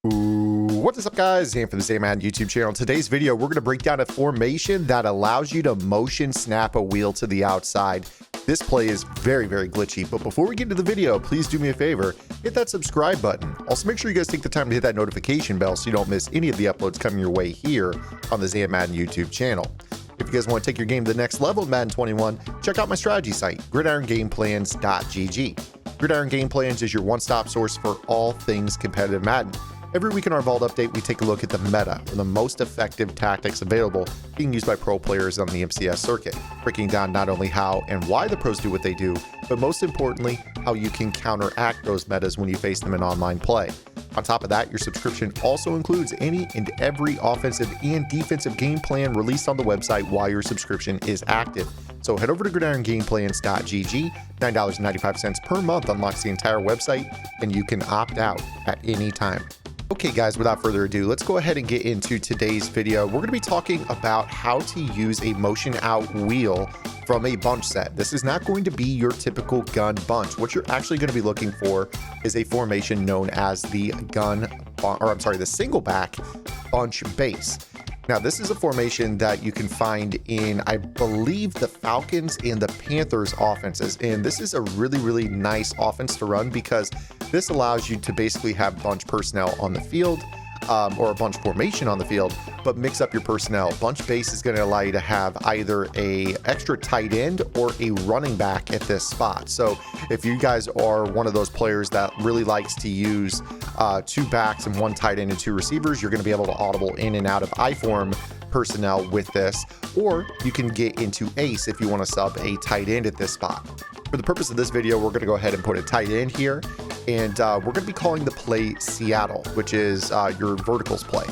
What is up, guys? Dan from the Madden YouTube channel. In today's video, we're going to break down a formation that allows you to motion snap a wheel to the outside. This play is very, very glitchy, but before we get into the video, please do me a favor, hit that subscribe button. Also, make sure you guys take the time to hit that notification bell so you don't miss any of the uploads coming your way here on the Madden YouTube channel. If you guys want to take your game to the next level in Madden 21, check out my strategy site, gridirongameplans.gg. Gridiron Game Plans is your one-stop source for all things competitive Madden. Every week in our Vault Update, we take a look at the meta, or the most effective tactics available being used by pro players on the MCS circuit, breaking down not only how and why the pros do what they do, but most importantly, how you can counteract those metas when you face them in online play. On top of that, your subscription also includes any and every offensive and defensive game plan released on the website while your subscription is active. So head over to gridirongameplans.gg, $9.95 per month unlocks the entire website, and you can opt out at any time. Okay guys, without further ado, let's go ahead and get into today's video. We're going to be talking about how to use a motion out wheel from a bunch set. This is not going to be your typical gun bunch. What you're actually going to be looking for is a formation known as the the single back bunch base. Now, this is a formation that you can find in, I believe, the Falcons and the Panthers offenses. And this is a really, really nice offense to run because this allows you to basically have bunch personnel on the field, or a bunch formation on the field, but mix up your personnel. Bunch base is going to allow you to have either a extra tight end or a running back at this spot. So if you guys are one of those players that really likes to use two backs and one tight end and two receivers, you're going to be able to audible in and out of I-form personnel with this, or you can get into ace if you want to sub a tight end at this spot. For the purpose of this video, we're going to go ahead and put a tight end here, and we're going to be calling the play Seattle, which is your verticals play.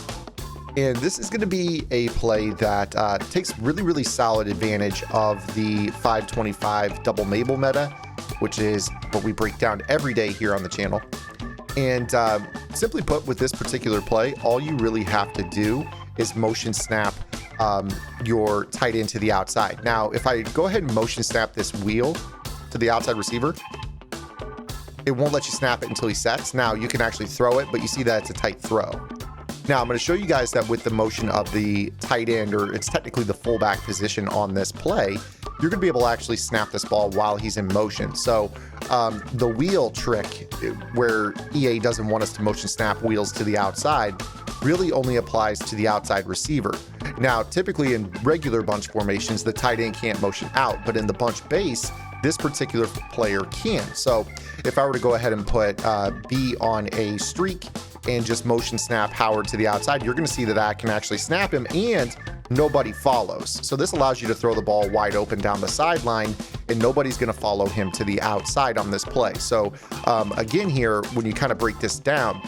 And this is going to be a play that takes really, really solid advantage of the 525 double Mabel meta, which is what we break down every day here on the channel. And simply put, with this particular play, all you really have to do is motion snap your tight end to the outside. Now, if I go ahead and motion snap this wheel to the outside receiver, it won't let you snap it until he sets. Now you can actually throw it, but you see that it's a tight throw. Now I'm going to show you guys that with the motion of the tight end, or it's technically the fullback position on this play, you're going to be able to actually snap this ball while he's in motion. So the wheel trick, where EA doesn't want us to motion snap wheels to the outside, really only applies to the outside receiver. Now, typically in regular bunch formations, the tight end can't motion out, but in the bunch base, this particular player can. So if I were to go ahead and put B on a streak and just motion snap Howard to the outside, you're going to see that I can actually snap him and nobody follows. So this allows you to throw the ball wide open down the sideline and nobody's going to follow him to the outside on this play. So again here, when you kind of break this down,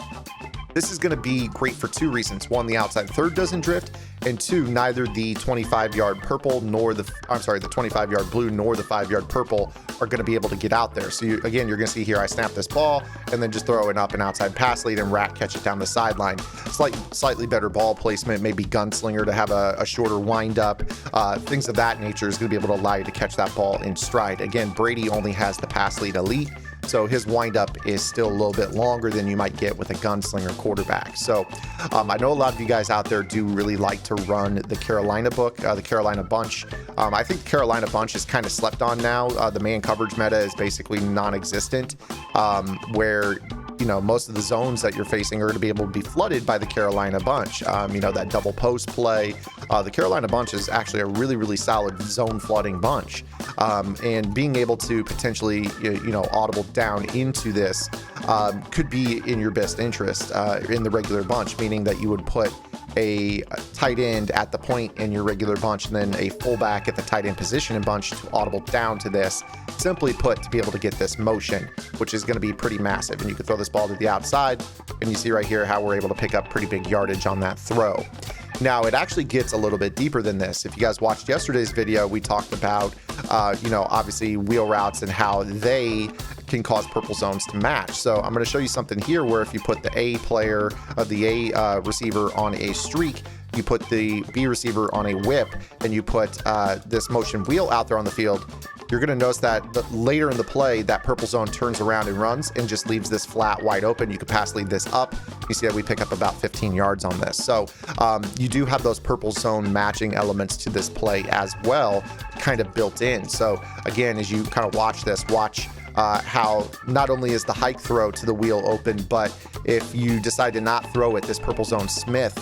this is going to be great for two reasons. One, the outside third doesn't drift, and two, neither the 25-yard purple nor the 25-yard blue nor the 5-yard purple are going to be able to get out there. So again, you're going to see here, I snap this ball and then just throw it up an outside pass lead and Rat catch it down the sideline. Slightly better ball placement, maybe gunslinger to have a shorter wind up, things of that nature is going to be able to allow you to catch that ball in stride. Again, Brady only has the pass lead elite, so his windup is still a little bit longer than you might get with a gunslinger quarterback. So I know a lot of you guys out there do really like to run the Carolina book, the Carolina bunch. I think the Carolina bunch is kind of slept on now. The man coverage meta is basically non-existent, where most of the zones that you're facing are going to be able to be flooded by the Carolina bunch. That double post play. The Carolina bunch is actually a really, really solid zone flooding bunch. And being able to potentially, audible down into this could be in your best interest in the regular bunch, meaning that you would put a tight end at the point in your regular bunch and then a fullback at the tight end position and bunch to audible down to this, simply put, to be able to get this motion, which is going to be pretty massive. And you can throw this ball to the outside, and you see right here how we're able to pick up pretty big yardage on that throw. Now, it actually gets a little bit deeper than this. If you guys watched yesterday's video, we talked about, obviously wheel routes and how they can cause purple zones to match. So I'm going to show you something here where if you put the A player, the A receiver on a streak, you put the B receiver on a whip, and you put this motion wheel out there on the field, you're going to notice that later in the play, that purple zone turns around and runs and just leaves this flat wide open. You could pass lead this up. You see that we pick up about 15 yards on this. So you do have those purple zone matching elements to this play as well, kind of built in. So again, as you kind of watch this, watch how not only is the hike throw to the wheel open, but if you decide to not throw it, this purple zone Smith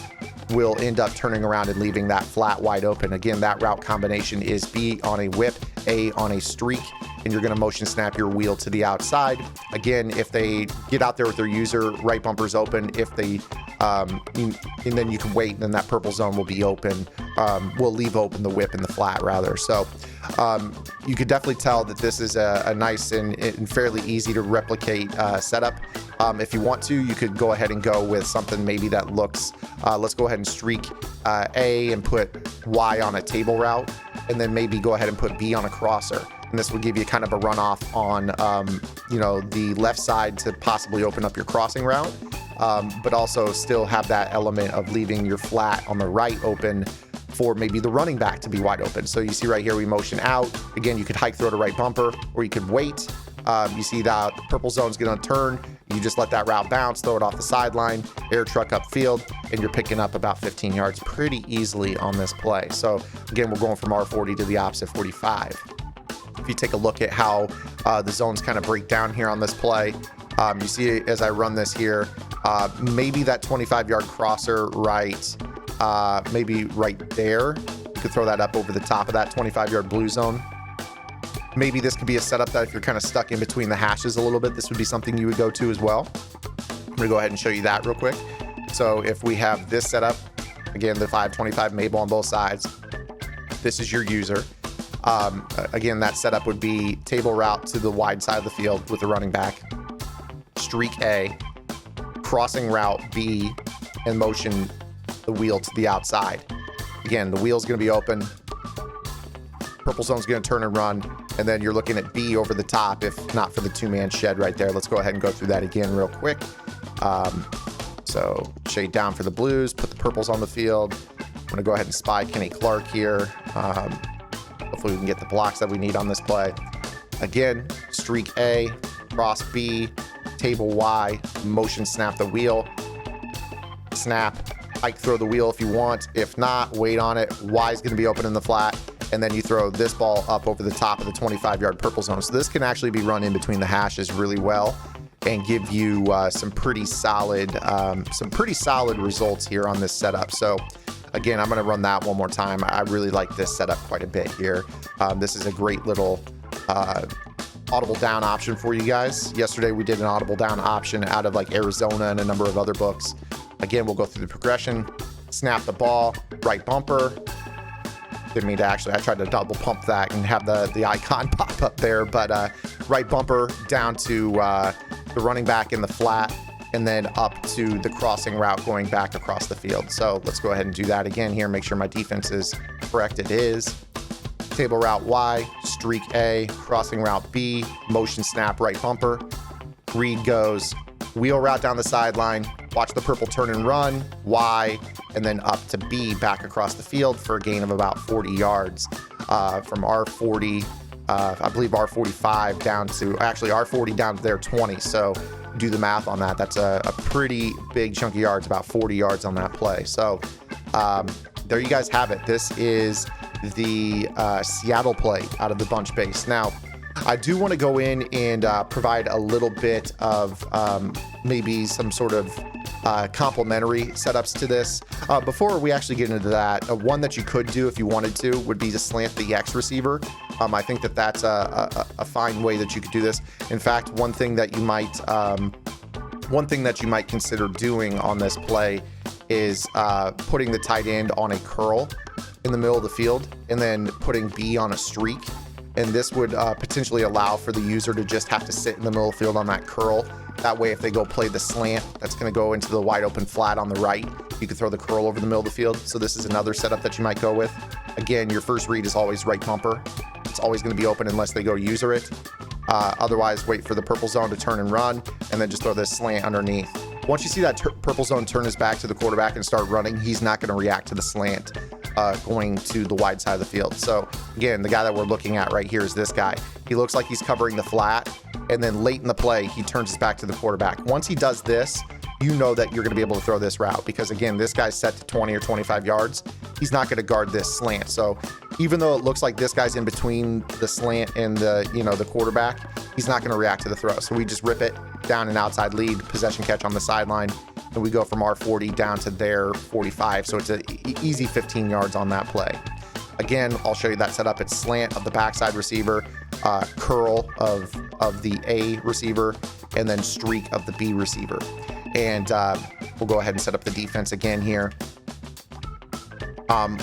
will end up turning around and leaving that flat wide open. Again, that route combination is B on a whip, A on a streak, and you're going to motion snap your wheel to the outside. Again, if they get out there with their user, right bumper's open. If they and then you can wait, and then that purple zone will be open. Will leave open the whip and the flat rather. So you could definitely tell that this is a nice and fairly easy to replicate setup. If you want to, you could go ahead and go with something maybe that looks, let's go ahead and streak A and put Y on a table route, and then maybe go ahead and put B on a crosser. And this would give you kind of a runoff on, the left side to possibly open up your crossing route, but also still have that element of leaving your flat on the right open for maybe the running back to be wide open. So you see right here, we motion out. Again, you could hike throw to right bumper, or you could wait. You see that purple zone's gonna turn. You just let that route bounce, throw it off the sideline, air truck upfield, and you're picking up about 15 yards pretty easily on this play. So again, we're going from R40 to the opposite 45. If you take a look at how the zones kind of break down here on this play, you see as I run this here, maybe that 25-yard crosser right, maybe right there. You could throw that up over the top of that 25-yard blue zone. Maybe this could be a setup that if you're kind of stuck in between the hashes a little bit, this would be something you would go to as well. I'm gonna go ahead and show you that real quick. So if we have this setup, again, the 525 Mabel on both sides, this is your user. Again, that setup would be table route to the wide side of the field with the running back, streak A, crossing route B, and motion the wheel to the outside. Again, the wheel's gonna be open, purple zone's gonna turn and run, and then you're looking at B over the top, if not for the two-man shed right there. Let's go ahead and go through that again real quick. So shade down for the blues, put the purples on the field. I'm gonna go ahead and spy Kenny Clark here. Hopefully we can get the blocks that we need on this play. Again, streak A, cross B, table Y, motion snap the wheel, snap, hike throw the wheel if you want. If not, wait on it. Y is gonna be open in the flat, and then you throw this ball up over the top of the 25-yard purple zone. So this can actually be run in between the hashes really well and give you some pretty solid results here on this setup. So again, I'm going to run that one more time. I really like this setup quite a bit here. This is a great little audible down option for you guys. Yesterday we did an audible down option out of like Arizona and a number of other books. Again, we'll go through the progression, snap the ball, right bumper. Didn't mean to actually, I tried to double pump that and have the icon pop up there, but right bumper down to the running back in the flat, and then up to the crossing route going back across the field. So let's go ahead and do that again here. Make sure my defense is correct. It is. Table route Y, streak A, crossing route B, motion snap right bumper. Read goes wheel route down the sideline, watch the purple turn and run, Y, and then up to B back across the field for a gain of about 40 yards. From R40, I believe R45 down to, actually R40 down to their 20. So do the math on that. That's a pretty big chunk of yards, about 40 yards on that play. So there you guys have it. This is the Seattle play out of the bunch base. Now, I do want to go in and provide a little bit of maybe some sort of complementary setups to this. Before we actually get into that, one that you could do if you wanted to would be to slant the X receiver. I think that that's a fine way that you could do this. In fact, one thing that you might consider doing on this play is putting the tight end on a curl in the middle of the field and then putting B on a streak. And this would potentially allow for the user to just have to sit in the middle of the field on that curl. That way, if they go play the slant, that's going to go into the wide open flat on the right. You can throw the curl over the middle of the field. So this is another setup that you might go with. Again, your first read is always right bumper. It's always going to be open unless they go user it. Otherwise, wait for the purple zone to turn and run, and then just throw this slant underneath. Once you see that purple zone turn his back to the quarterback and start running, he's not going to react to the slant. going to the wide side of the field. So again, the guy that we're looking at right here is this guy. He looks like he's covering the flat, and then late in the play, he turns his back to the quarterback. Once he does this, you know that you're going to be able to throw this route, because again, this guy's set to 20 or 25 yards. He's not going to guard this slant. So even though it looks like this guy's in between the slant and the, the quarterback, he's not going to react to the throw. So we just rip it down and outside lead, possession catch on the sideline, and we go from our 40 down to their 45. So it's an easy 15 yards on that play. Again, I'll show you that setup. It's slant of the backside receiver, curl of the A receiver, and then streak of the B receiver. And we'll go ahead and set up the defense again here.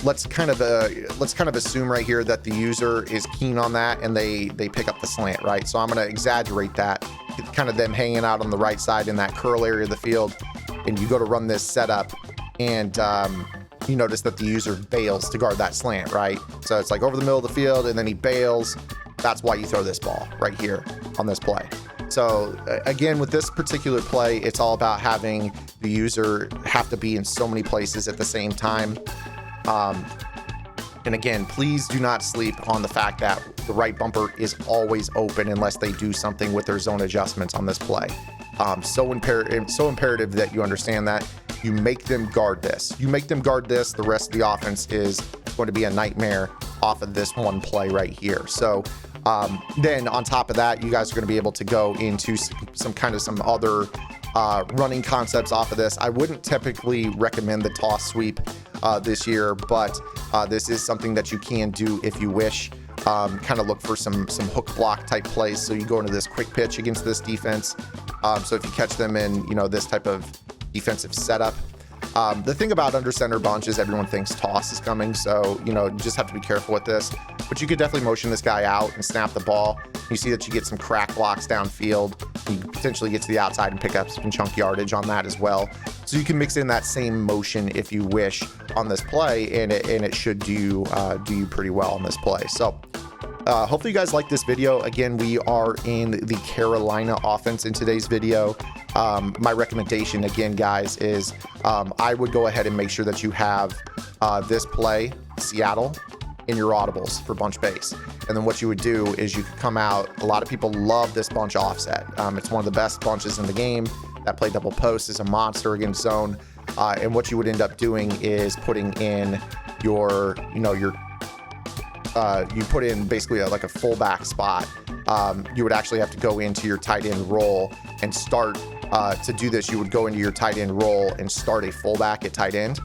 Let's kind of assume right here that the user is keen on that and they pick up the slant, right? So I'm going to exaggerate that, kind of them hanging out on the right side in that curl area of the field, and you go to run this setup, and you notice that the user bails to guard that slant, right? So it's like over the middle of the field, and then he bails. That's why you throw this ball right here on this play. So again, with this particular play, it's all about having the user have to be in so many places at the same time. And again, please do not sleep on the fact that the right bumper is always open unless they do something with their zone adjustments on this play. So imperative that you understand that. You make them guard this. You make them guard this, the rest of the offense is going to be a nightmare off of this one play right here. So then on top of that, you guys are going to be able to go into some other running concepts off of this. I wouldn't typically recommend the toss sweep this year, but this is something that you can do if you wish. Kind of look for some hook block type plays. So you go into this quick pitch against this defense. So if you catch them in, this type of defensive setup. The thing about under center bunch is everyone thinks toss is coming. So, you just have to be careful with this, but you could definitely motion this guy out and snap the ball. You see that you get some crack blocks downfield. You potentially get to the outside and pick up some chunk yardage on that as well. So you can mix in that same motion if you wish on this play, and it should do you pretty well on this play. So hopefully you guys like this video. Again, we are in the Carolina offense in today's video. My recommendation again, guys, is I would go ahead and make sure that you have this play, Seattle, in your audibles for bunch base. And then what you would do is you could come out. A lot of people love this bunch offset. It's one of the best bunches in the game. That play double post is a monster against zone. And what you would end up doing is putting in you put in basically like a fullback spot. You would actually have to go into your tight end roll and start to do this. You would go into your tight end roll and start a fullback at tight end.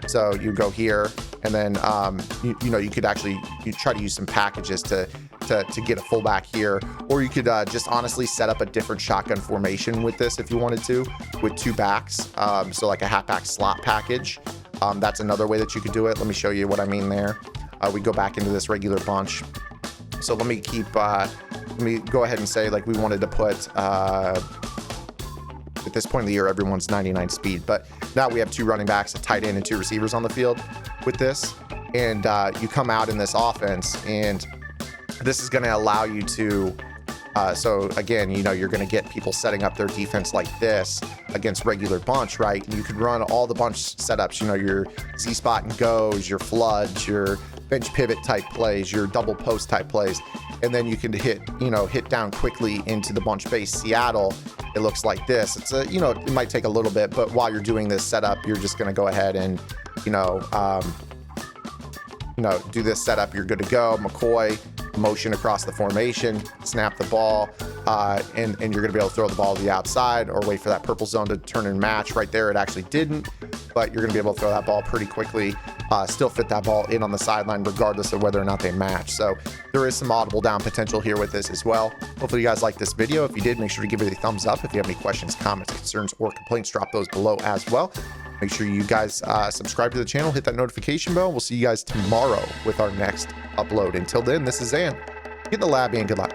So you go here, and then you could actually try to use some packages to get a fullback here, or you could just honestly set up a different shotgun formation with this if you wanted to, with two backs. So like a halfback slot package. That's another way that you could do it. Let me show you what I mean there. We go back into this regular bunch. So let me go ahead and say, like, we wanted to put, at this point of the year, everyone's 99 speed, but now we have two running backs, a tight end, and two receivers on the field with this. And you come out in this offense, and this is going to allow you to, so again, you're going to get people setting up their defense like this against regular bunch, right? And you can run all the bunch setups, your Z spot and goes, your floods, your bench pivot type plays, your double post type plays, and then you can hit down quickly into the bunch base. Seattle, it looks like this. It's it might take a little bit, but while you're doing this setup, you're just going to go ahead and do this setup. You're good to go. McCoy, motion across the formation, snap the ball, and you're going to be able to throw the ball to the outside or wait for that purple zone to turn and match. Right there, it actually didn't, but you're going to be able to throw that ball pretty quickly, still fit that ball in on the sideline regardless of whether or not they match. So there is some audible down potential here with this as well. Hopefully you guys like this video. If you did, make sure to give it a thumbs up. If you have any questions, comments, concerns, or complaints, drop those below as well. Make sure you guys subscribe to the channel, hit that notification bell. We'll see you guys tomorrow with our next upload. Until then, this is Zan. Get in the lab and good luck.